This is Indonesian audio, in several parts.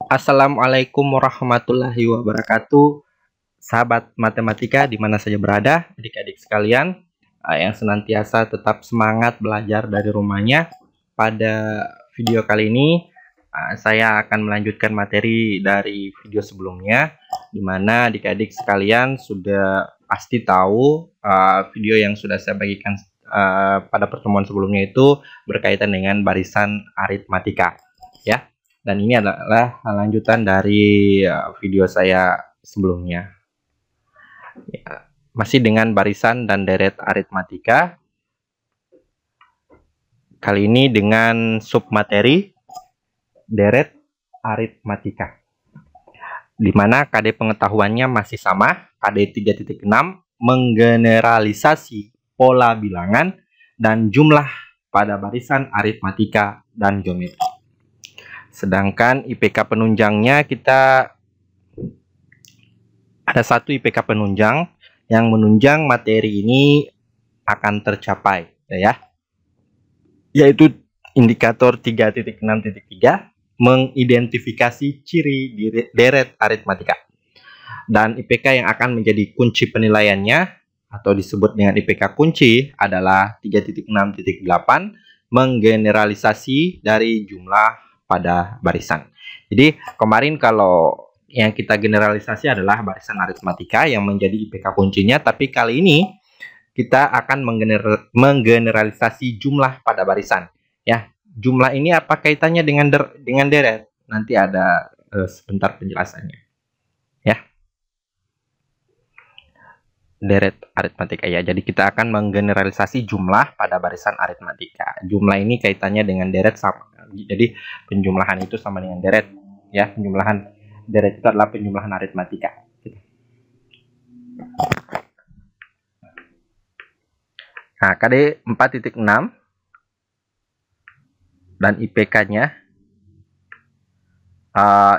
Assalamualaikum warahmatullahi wabarakatuh, sahabat matematika di mana saja berada, adik-adik sekalian yang senantiasa tetap semangat belajar dari rumahnya. Pada video kali ini saya akan melanjutkan materi dari video sebelumnya, di mana adik-adik sekalian sudah pasti tahu video yang sudah saya bagikan pada pertemuan sebelumnya itu berkaitan dengan barisan aritmatika, ya. Dan ini adalah lanjutan dari video saya sebelumnya. Ya, masih dengan barisan dan deret aritmatika. Kali ini dengan submateri deret aritmatika. Di mana KD pengetahuannya masih sama, KD 3.6, menggeneralisasi pola bilangan dan jumlah pada barisan aritmatika dan geometri. Sedangkan IPK penunjangnya kita ada satu IPK penunjang yang menunjang materi ini akan tercapai, ya, yaitu indikator 3.6.3 mengidentifikasi ciri deret aritmatika. Dan IPK yang akan menjadi kunci penilaiannya atau disebut dengan IPK kunci adalah 3.6.8 menggeneralisasi dari jumlah pada barisan. Jadi kemarin kalau yang kita generalisasi adalah barisan aritmatika yang menjadi IPK kuncinya, tapi kali ini kita akan menggeneralisasi jumlah pada barisan. Ya, jumlah ini apa kaitannya dengan deret? Nanti ada sebentar penjelasannya. Ya, deret aritmatika ya. Jadi kita akan menggeneralisasi jumlah pada barisan aritmatika. Jumlah ini kaitannya dengan deret sama. Jadi penjumlahan itu sama dengan deret, ya. Penjumlahan deret itu adalah penjumlahan aritmatika. Nah, KD 4.6 dan IPK-nya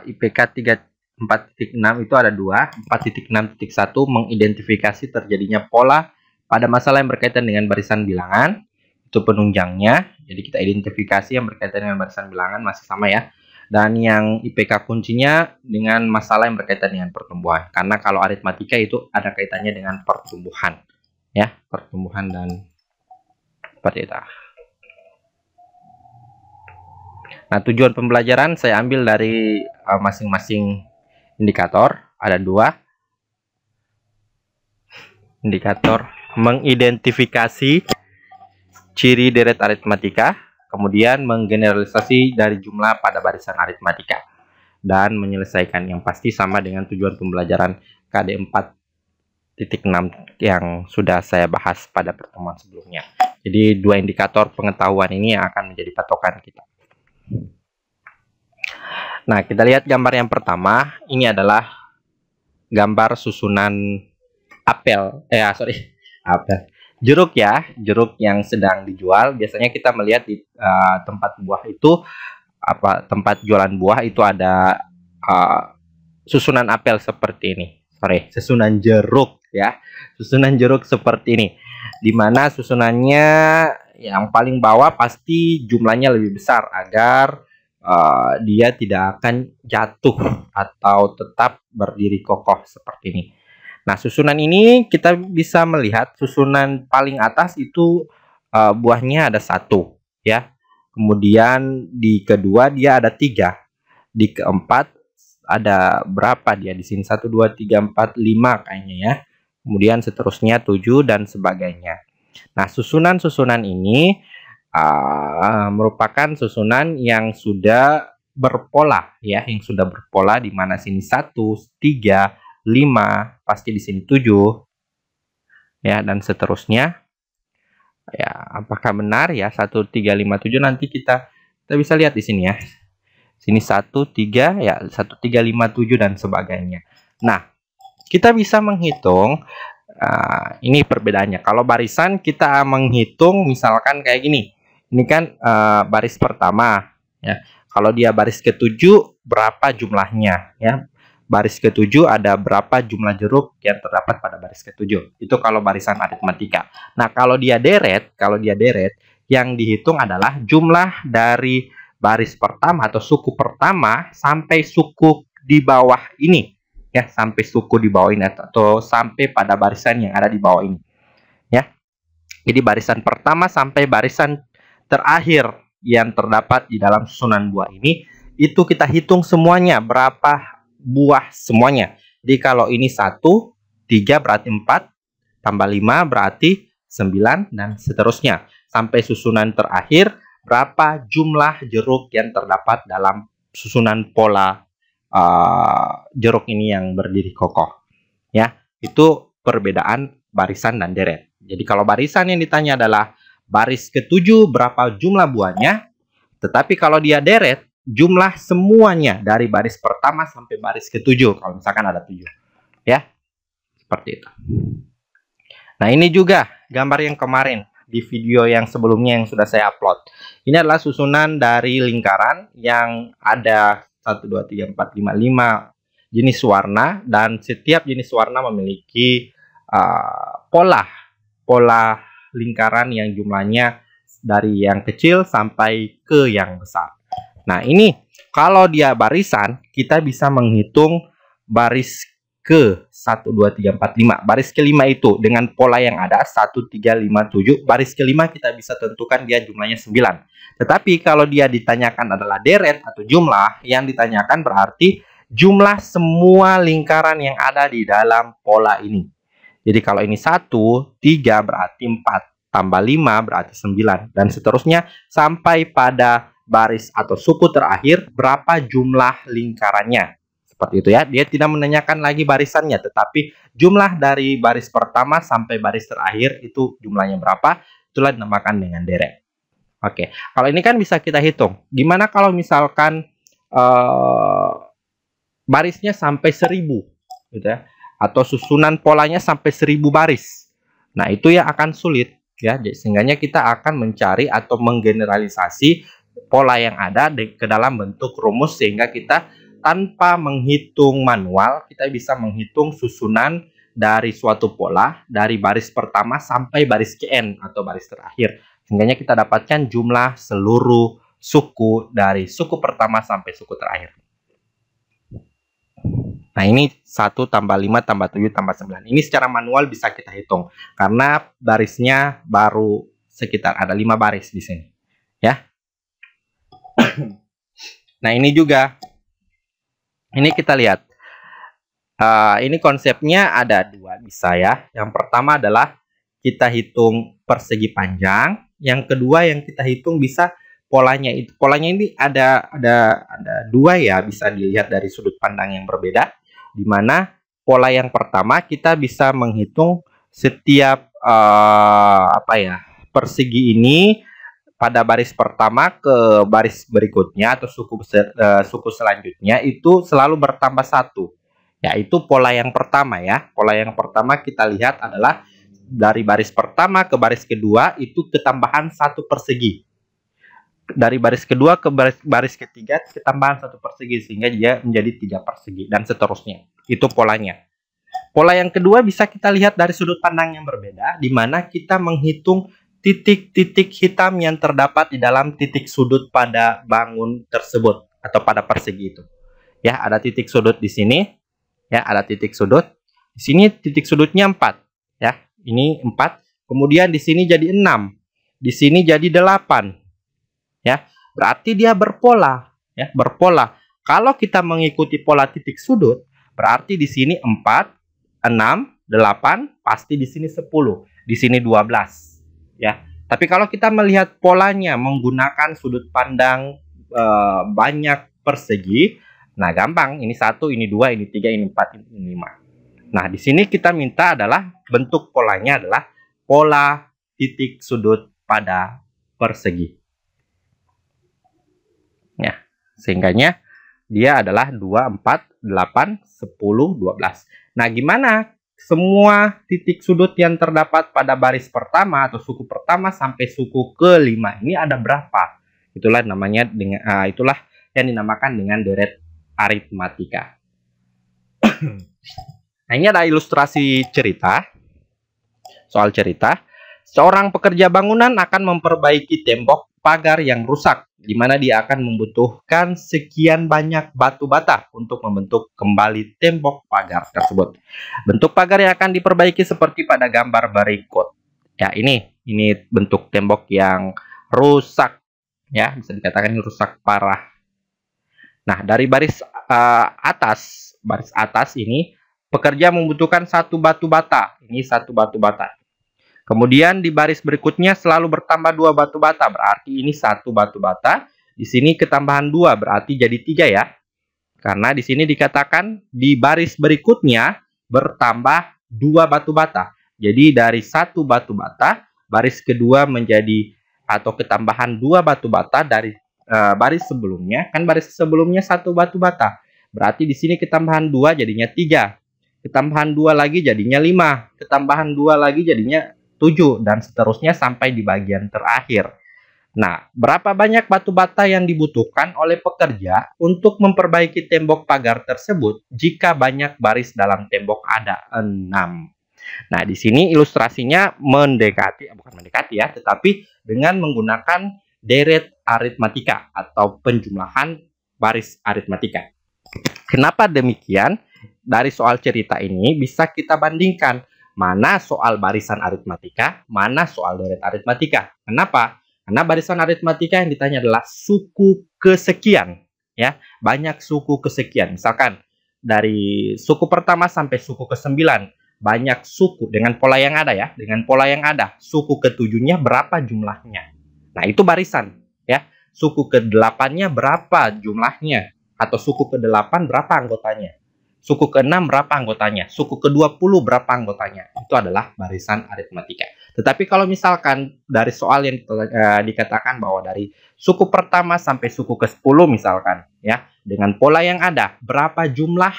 IPK 4.6 itu ada dua. 4.6.1 mengidentifikasi terjadinya pola pada masalah yang berkaitan dengan barisan bilangan. Itu penunjangnya. Jadi kita identifikasi yang berkaitan dengan barisan bilangan masih sama, ya. Dan yang IPK kuncinya dengan masalah yang berkaitan dengan pertumbuhan. Karena kalau aritmatika itu ada kaitannya dengan pertumbuhan, ya, pertumbuhan dan seperti itu. Nah, tujuan pembelajaran saya ambil dari masing-masing indikator. Ada dua indikator: mengidentifikasi ciri deret aritmatika, kemudian menggeneralisasi dari jumlah pada barisan aritmatika, dan menyelesaikan. Yang pasti sama dengan tujuan pembelajaran KD 4.6 yang sudah saya bahas pada pertemuan sebelumnya. Jadi dua indikator pengetahuan ini yang akan menjadi patokan kita. Nah, kita lihat gambar yang pertama. Ini adalah gambar susunan apel. Jeruk, ya, jeruk yang sedang dijual. Biasanya kita melihat di tempat buah itu, tempat jualan buah itu ada susunan apel seperti ini. Susunan jeruk, ya. Susunan jeruk seperti ini. Dimana susunannya yang paling bawah pasti jumlahnya lebih besar agar dia tidak akan jatuh atau tetap berdiri kokoh seperti ini. Nah, susunan ini kita bisa melihat susunan paling atas itu buahnya ada satu, ya. Kemudian di kedua dia ada 3. Di keempat ada berapa dia di sini? 1, 2, 3, 4, 5 kayaknya, ya. Kemudian seterusnya 7 dan sebagainya. Nah, susunan-susunan ini merupakan susunan yang sudah berpola, ya, yang sudah berpola, di mana sini 1, 3, 5, pasti di sini 7, ya, dan seterusnya. Ya, apakah benar, ya, 1, 3, 5, 7? Nanti kita bisa lihat di sini, ya. Sini 1, 3, ya, 1, 3, 5, 7 dan sebagainya. Nah, kita bisa menghitung ini perbedaannya. Kalau barisan kita menghitung misalkan kayak gini. Ini kan baris pertama, ya. Kalau dia baris ke-7 berapa jumlahnya, ya. Baris ke-7 ada berapa jumlah jeruk yang terdapat pada baris ke-7. Itu kalau barisan aritmatika. Nah, kalau dia deret yang dihitung adalah jumlah dari baris pertama atau suku pertama sampai suku di bawah ini, ya, sampai suku di bawah ini atau sampai pada barisan yang ada di bawah ini, ya. Jadi barisan pertama sampai barisan terakhir yang terdapat di dalam susunan buah ini, itu kita hitung semuanya berapa buah semuanya. Jadi kalau ini 1, 3 berarti 4, tambah 5 berarti 9, dan seterusnya. Sampai susunan terakhir, berapa jumlah jeruk yang terdapat dalam susunan pola jeruk ini yang berdiri kokoh. Ya, itu perbedaan barisan dan deret. Jadi kalau barisan yang ditanya adalah baris ke-7 berapa jumlah buahnya, tetapi kalau dia deret, jumlah semuanya dari baris pertama sampai baris ke-7 kalau misalkan ada 7. Ya, seperti itu. Nah, ini juga gambar yang kemarin di video yang sebelumnya yang sudah saya upload. Ini adalah susunan dari lingkaran yang ada 1, 2, 3, 4, 5, 5 jenis warna, dan setiap jenis warna memiliki pola lingkaran yang jumlahnya dari yang kecil sampai ke yang besar. Nah, ini kalau dia barisan, kita bisa menghitung baris ke 1, 2, 3, 4, 5. Baris kelima itu dengan pola yang ada 1, 3, 5, 7. Baris kelima kita bisa tentukan dia jumlahnya 9. Tetapi kalau dia ditanyakan adalah deret atau jumlah, yang ditanyakan berarti jumlah semua lingkaran yang ada di dalam pola ini. Jadi kalau ini 1, 3 berarti 4, tambah 5 berarti 9, dan seterusnya sampai pada baris atau suku terakhir berapa jumlah lingkarannya. Seperti itu ya. Dia tidak menanyakan lagi barisannya, tetapi jumlah dari baris pertama sampai baris terakhir itu jumlahnya berapa, itulah dinamakan dengan deret. Oke, kalau ini kan bisa kita hitung. Gimana kalau misalkan barisnya sampai 1000 gitu ya, atau susunan polanya sampai 1000 baris. Nah, itu yang akan sulit ya. Sehingga kita akan mencari atau menggeneralisasi pola yang ada ke dalam bentuk rumus, sehingga kita tanpa menghitung manual, kita bisa menghitung susunan dari suatu pola dari baris pertama sampai baris Kn atau baris terakhir. Sehingga kita dapatkan jumlah seluruh suku dari suku pertama sampai suku terakhir. Nah, ini 1 tambah 5 tambah 7 tambah 9. Ini secara manual bisa kita hitung karena barisnya baru sekitar ada 5 baris di sini, ya. Nah, ini juga, ini kita lihat. Ini konsepnya ada 2 bisa ya. Yang pertama adalah kita hitung persegi panjang. Yang kedua yang kita hitung bisa polanya. Polanya ini ada 2 ya, bisa dilihat dari sudut pandang yang berbeda. Di mana pola yang pertama kita bisa menghitung setiap persegi ini pada baris pertama ke baris berikutnya atau suku selanjutnya itu selalu bertambah 1. Yaitu pola yang pertama ya. Pola yang pertama kita lihat adalah dari baris pertama ke baris kedua itu ketambahan 1 persegi. Dari baris kedua ke baris ketiga ketambahan 1 persegi, sehingga dia menjadi 3 persegi dan seterusnya. Itu polanya. Pola yang kedua bisa kita lihat dari sudut pandang yang berbeda, di mana kita menghitung titik-titik hitam yang terdapat di dalam titik sudut pada bangun tersebut atau pada persegi itu. Ya, ada titik sudut di sini. Ya, ada titik sudut. Di sini titik sudutnya 4. Ya, ini 4. Kemudian di sini jadi 6. Di sini jadi 8. Ya, berarti dia berpola, ya, berpola. Kalau kita mengikuti pola titik sudut, berarti di sini 4, 6, 8, pasti di sini 10, di sini 12, ya. Tapi kalau kita melihat polanya menggunakan sudut pandang banyak persegi, nah gampang, ini 1, ini 2, ini 3, ini 4, ini 5. Nah, di sini kita minta adalah bentuk polanya adalah pola titik sudut pada persegi. Ya, sehingganya dia adalah 2, 4, 8, 10, 12. Nah, gimana semua titik sudut yang terdapat pada baris pertama atau suku pertama sampai suku ke-5 ini ada berapa? Itulah namanya itulah yang dinamakan dengan deret aritmatika. Nah, ini ada ilustrasi cerita. Soal cerita. Seorang pekerja bangunan akan memperbaiki tembok pagar yang rusak, di mana dia akan membutuhkan sekian banyak batu bata untuk membentuk kembali tembok pagar tersebut. Bentuk pagar yang akan diperbaiki seperti pada gambar berikut. Ya, ini bentuk tembok yang rusak, ya, bisa dikatakan ini rusak parah. Nah, dari baris atas ini pekerja membutuhkan satu batu bata. Ini satu batu bata. Kemudian di baris berikutnya selalu bertambah 2 batu bata, berarti ini 1 batu bata. Di sini ketambahan 2 berarti jadi 3 ya. Karena di sini dikatakan di baris berikutnya bertambah 2 batu bata. Jadi dari 1 batu bata, baris kedua menjadi atau ketambahan 2 batu bata dari baris sebelumnya. Kan baris sebelumnya 1 batu bata. Berarti di sini ketambahan 2 jadinya 3. Ketambahan 2 lagi jadinya 5. Ketambahan 2 lagi jadinya 7 dan seterusnya sampai di bagian terakhir. Nah, berapa banyak batu bata yang dibutuhkan oleh pekerja untuk memperbaiki tembok pagar tersebut jika banyak baris dalam tembok ada 6? Nah, di sini ilustrasinya bukan mendekati ya, tetapi dengan menggunakan deret aritmatika atau penjumlahan baris aritmatika. Kenapa demikian? Dari soal cerita ini bisa kita bandingkan mana soal barisan aritmatika, mana soal deret aritmatika. Kenapa? Karena barisan aritmatika yang ditanya adalah suku kesekian, ya, banyak suku kesekian. Misalkan dari suku pertama sampai suku ke-9, banyak suku dengan pola yang ada ya, dengan pola yang ada. Suku ke-7-nya berapa jumlahnya? Nah, itu barisan, ya. Suku ke-8-nya berapa jumlahnya? Atau suku ke-8 berapa anggotanya? Suku ke-6 berapa anggotanya? Suku ke-20 berapa anggotanya? Itu adalah barisan aritmatika. Tetapi kalau misalkan dari soal yang dikatakan bahwa dari suku pertama sampai suku ke-10 misalkan, ya, dengan pola yang ada, berapa jumlah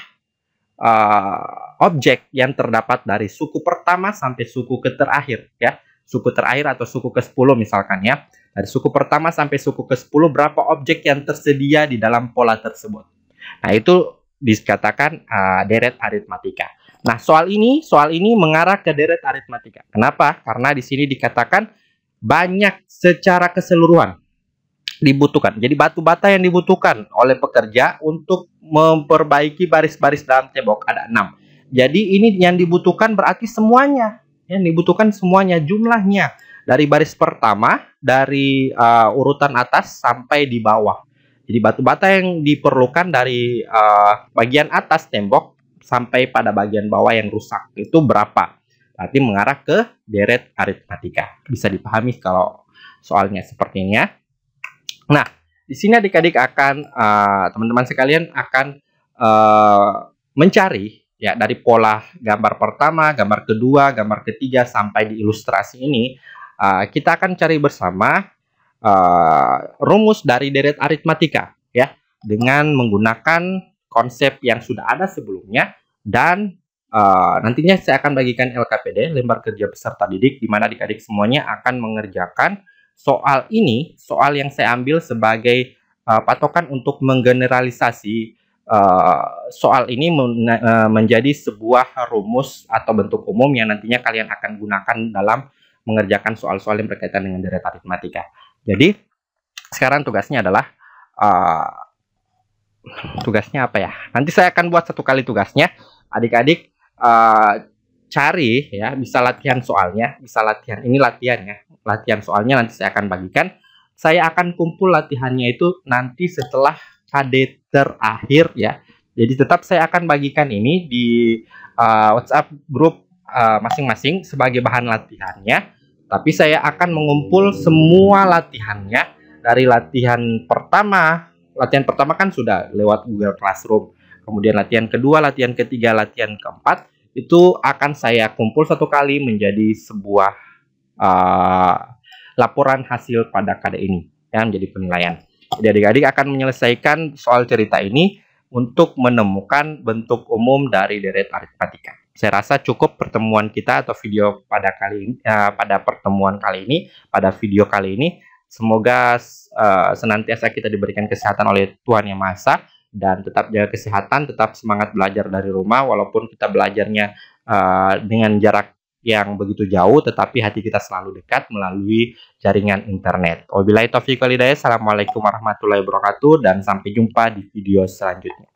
objek yang terdapat dari suku pertama sampai suku terakhir, ya. Suku terakhir atau suku ke-10 misalkan ya. Dari suku pertama sampai suku ke-10 berapa objek yang tersedia di dalam pola tersebut. Nah, itu dikatakan deret aritmatika. Nah, soal ini mengarah ke deret aritmatika. Kenapa? Karena di sini dikatakan banyak secara keseluruhan dibutuhkan. Jadi batu bata yang dibutuhkan oleh pekerja untuk memperbaiki baris-baris dalam tembok ada 6. Jadi ini yang dibutuhkan berarti semuanya. Yang dibutuhkan semuanya jumlahnya dari baris pertama dari urutan atas sampai di bawah. Jadi batu bata yang diperlukan dari bagian atas tembok sampai pada bagian bawah yang rusak itu berapa? Berarti mengarah ke deret aritmatika. Bisa dipahami kalau soalnya seperti ini ya. Nah, di sini adik-adik akan teman-teman sekalian akan mencari ya dari pola gambar pertama, gambar kedua, gambar ketiga sampai di ilustrasi ini kita akan cari bersama rumus dari deret aritmatika ya dengan menggunakan konsep yang sudah ada sebelumnya dan nantinya saya akan bagikan LKPD lembar kerja peserta didik di mana adik-adik semuanya akan mengerjakan soal ini, soal yang saya ambil sebagai patokan untuk menggeneralisasi soal ini menjadi sebuah rumus atau bentuk umum yang nantinya kalian akan gunakan dalam mengerjakan soal-soal yang berkaitan dengan deret aritmatika. Jadi sekarang tugasnya adalah tugasnya apa ya? Nanti saya akan buat satu kali tugasnya. Adik-adik cari ya, bisa latihan soalnya, bisa latihan ini latihannya. Latihan soalnya nanti saya akan bagikan. Saya akan kumpul latihannya itu nanti setelah KD terakhir ya. Jadi tetap saya akan bagikan ini di WhatsApp grup masing-masing sebagai bahan latihannya. Tapi saya akan mengumpul semua latihannya dari latihan pertama. Latihan pertama kan sudah lewat Google Classroom. Kemudian latihan kedua, latihan ketiga, latihan keempat. Itu akan saya kumpul satu kali menjadi sebuah laporan hasil pada KD ini. Ya, menjadi penilaian. Jadi adik-adik akan menyelesaikan soal cerita ini untuk menemukan bentuk umum dari deret aritmatika. Saya rasa cukup pertemuan kita atau video pada pertemuan kali ini, pada video kali ini. Semoga senantiasa kita diberikan kesehatan oleh Tuhan Yang Maha Esa dan tetap jaga kesehatan, tetap semangat belajar dari rumah walaupun kita belajarnya dengan jarak yang begitu jauh, tetapi hati kita selalu dekat melalui jaringan internet. Wabillahi taufiq wal hidayah. Assalamualaikum warahmatullahi wabarakatuh dan sampai jumpa di video selanjutnya.